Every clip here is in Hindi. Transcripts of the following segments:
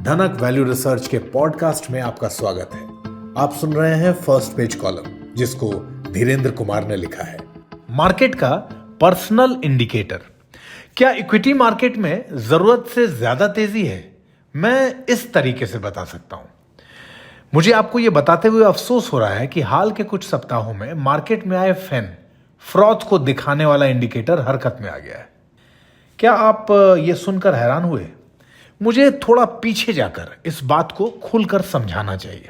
धनक वैल्यू रिसर्च के पॉडकास्ट में आपका स्वागत है। आप सुन रहे हैं फर्स्ट पेज कॉलम, जिसको धीरेंद्र कुमार ने लिखा है। मार्केट का पर्सनल इंडिकेटर। क्या इक्विटी मार्केट में जरूरत से ज्यादा तेजी है? मैं इस तरीके से बता सकता हूं। मुझे आपको यह बताते हुए अफसोस हो रहा है कि हाल के कुछ सप्ताहों में मार्केट में आए फ्रॉड को दिखाने वाला इंडिकेटर हरकत में आ गया है। क्या आप यह सुनकर हैरान हुए? मुझे थोड़ा पीछे जाकर इस बात को खुलकर समझाना चाहिए।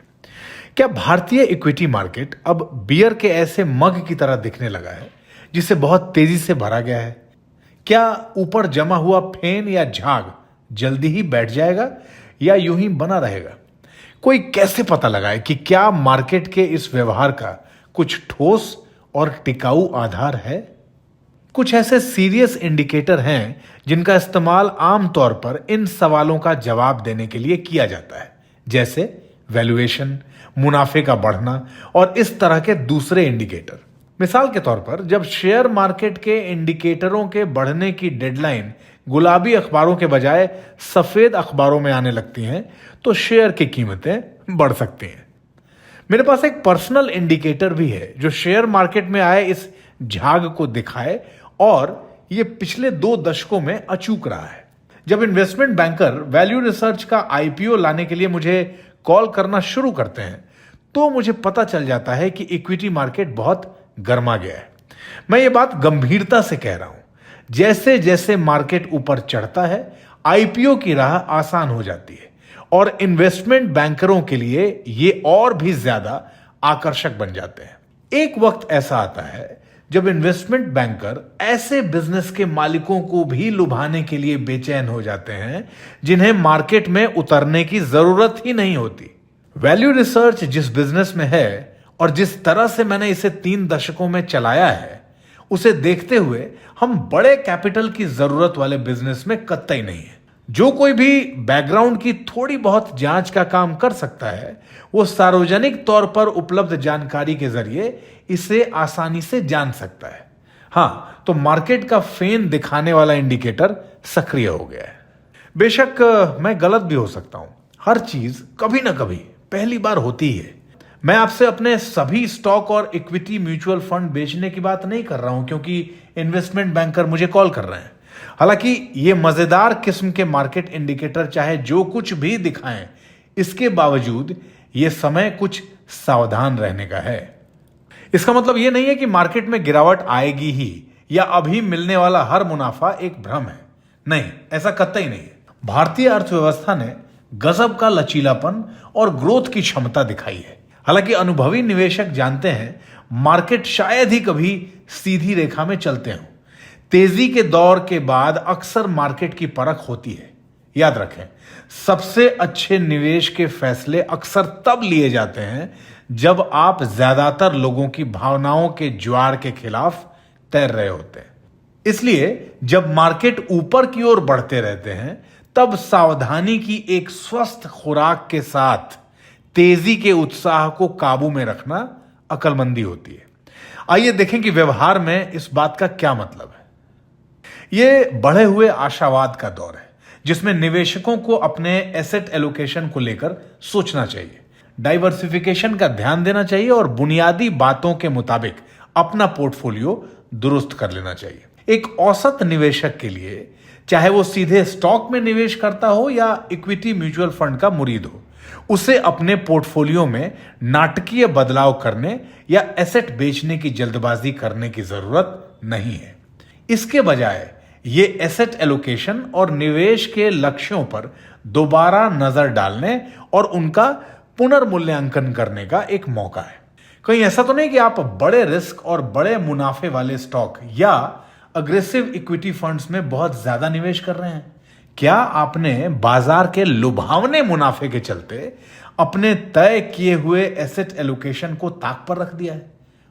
क्या भारतीय इक्विटी मार्केट अब बियर के ऐसे मग की तरह दिखने लगा है जिसे बहुत तेजी से भरा गया है? क्या ऊपर जमा हुआ फेन या झाग जल्दी ही बैठ जाएगा या यूं ही बना रहेगा? कोई कैसे पता लगाए कि क्या मार्केट के इस व्यवहार का कुछ ठोस और टिकाऊ आधार है? कुछ ऐसे सीरियस इंडिकेटर हैं जिनका इस्तेमाल आमतौर पर इन सवालों का जवाब देने के लिए किया जाता है, जैसे वैल्यूएशन, मुनाफे का बढ़ना और इस तरह के दूसरे इंडिकेटर। मिसाल के तौर पर जब शेयर मार्केट के इंडिकेटरों के बढ़ने की डेडलाइन गुलाबी अखबारों के बजाय सफेद अखबारों में आने लगती हैं, तो शेयर की कीमतें बढ़ सकती हैं। मेरे पास एक पर्सनल इंडिकेटर भी है जो शेयर मार्केट में आए इस झाग को दिखाए, और यह पिछले 2 दशकों में अचूक रहा है। जब इन्वेस्टमेंट बैंकर वैल्यू रिसर्च का आईपीओ लाने के लिए मुझे कॉल करना शुरू करते हैं, तो मुझे पता चल जाता है कि इक्विटी मार्केट बहुत गर्मा गया है। मैं ये बात गंभीरता से कह रहा हूं। जैसे जैसे मार्केट ऊपर चढ़ता है, आईपीओ की राह आसान हो जाती है और इन्वेस्टमेंट बैंकरों के लिए ये और भी ज्यादा आकर्षक बन जाते हैं। एक वक्त ऐसा आता है जब इन्वेस्टमेंट बैंकर ऐसे बिजनेस के मालिकों को भी लुभाने के लिए बेचैन हो जाते हैं जिन्हें मार्केट में उतरने की जरूरत ही नहीं होती। वैल्यू रिसर्च जिस बिजनेस में है और जिस तरह से मैंने इसे 3 दशकों में चलाया है, उसे देखते हुए हम बड़े कैपिटल की जरूरत वाले बिजनेस में कतई नहीं है। जो कोई भी बैकग्राउंड की थोड़ी बहुत जांच का काम कर सकता है, वो सार्वजनिक तौर पर उपलब्ध जानकारी के जरिए इसे आसानी से जान सकता है। हां, तो मार्केट का फेन दिखाने वाला इंडिकेटर सक्रिय हो गया है। बेशक मैं गलत भी हो सकता हूं। हर चीज कभी ना कभी पहली बार होती है। मैं आपसे अपने सभी स्टॉक और इक्विटी म्यूचुअल फंड बेचने की बात नहीं कर रहा हूं क्योंकि इन्वेस्टमेंट बैंकर मुझे कॉल कर रहे हैं। हालांकि ये मजेदार किस्म के मार्केट इंडिकेटर चाहे जो कुछ भी दिखाएं, इसके बावजूद ये समय कुछ सावधान रहने का है। इसका मतलब यह नहीं है कि मार्केट में गिरावट आएगी ही या अभी मिलने वाला हर मुनाफा एक भ्रम है। नहीं, ऐसा कतई नहीं है। भारतीय अर्थव्यवस्था ने गजब का लचीलापन और ग्रोथ की क्षमता दिखाई है। हालांकि अनुभवी निवेशक जानते हैं मार्केट शायद ही कभी सीधी रेखा में चलते हों। तेजी के दौर के बाद अक्सर मार्केट की परख होती है। याद रखें, सबसे अच्छे निवेश के फैसले अक्सर तब लिए जाते हैं जब आप ज्यादातर लोगों की भावनाओं के ज्वार के खिलाफ तैर रहे होते हैं। इसलिए जब मार्केट ऊपर की ओर बढ़ते रहते हैं, तब सावधानी की एक स्वस्थ खुराक के साथ तेजी के उत्साह को काबू में रखना अक्लमंदी होती है। आइए देखें कि व्यवहार में इस बात का क्या मतलब है। यह बढ़े हुए आशावाद का दौर है जिसमें निवेशकों को अपने एसेट एलोकेशन को लेकर सोचना चाहिए, डाइवर्सिफिकेशन का ध्यान देना चाहिए और बुनियादी बातों के मुताबिक अपना पोर्टफोलियो दुरुस्त कर लेना चाहिए। एक औसत निवेशक के लिए, चाहे वो सीधे स्टॉक में निवेश करता हो या इक्विटी म्यूचुअल फंड का मुरीद हो, उसे अपने पोर्टफोलियो में नाटकीय बदलाव करने या एसेट बेचने की जल्दबाजी करने की जरूरत नहीं है। इसके बजाय ये एसेट एलोकेशन और निवेश के लक्ष्यों पर दोबारा नजर डालने और उनका पुनर्मूल्यांकन करने का एक मौका है। कहीं ऐसा तो नहीं कि आप बड़े रिस्क और बड़े मुनाफे वाले स्टॉक या अग्रेसिव इक्विटी फंड्स में बहुत ज्यादा निवेश कर रहे हैं? क्या आपने बाजार के लुभावने मुनाफे के चलते अपने तय किए हुए एसेट एलोकेशन को ताक पर रख दिया है?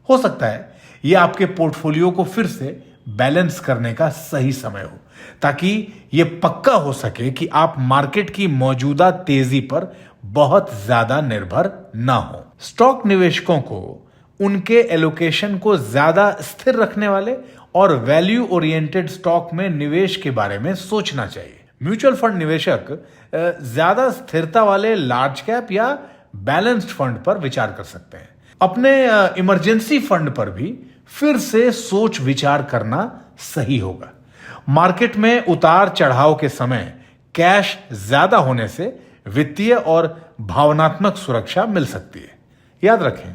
हो सकता है यह आपके पोर्टफोलियो को फिर से बैलेंस करने का सही समय हो, ताकि यह पक्का हो सके कि आप मार्केट की मौजूदा तेजी पर बहुत ज्यादा निर्भर ना हो। स्टॉक निवेशकों को उनके एलोकेशन को ज्यादा स्थिर रखने वाले और वैल्यू ओरिएंटेड स्टॉक में निवेश के बारे में सोचना चाहिए। म्यूचुअल फंड निवेशक ज्यादा स्थिरता वाले लार्ज कैप या बैलेंस्ड फंड पर विचार कर सकते हैं। अपने इमरजेंसी फंड पर भी फिर से सोच विचार करना सही होगा। मार्केट में उतार चढ़ाव के समय कैश ज्यादा होने से वित्तीय और भावनात्मक सुरक्षा मिल सकती है। याद रखें,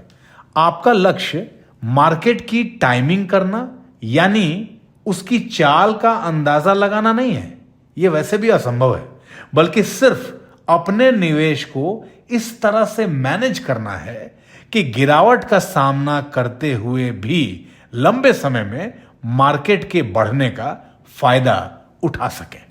आपका लक्ष्य मार्केट की टाइमिंग करना यानी उसकी चाल का अंदाजा लगाना नहीं है, यह वैसे भी असंभव है, बल्कि सिर्फ अपने निवेश को इस तरह से मैनेज करना है कि गिरावट का सामना करते हुए भी लंबे समय में मार्केट के बढ़ने का फायदा उठा सकें।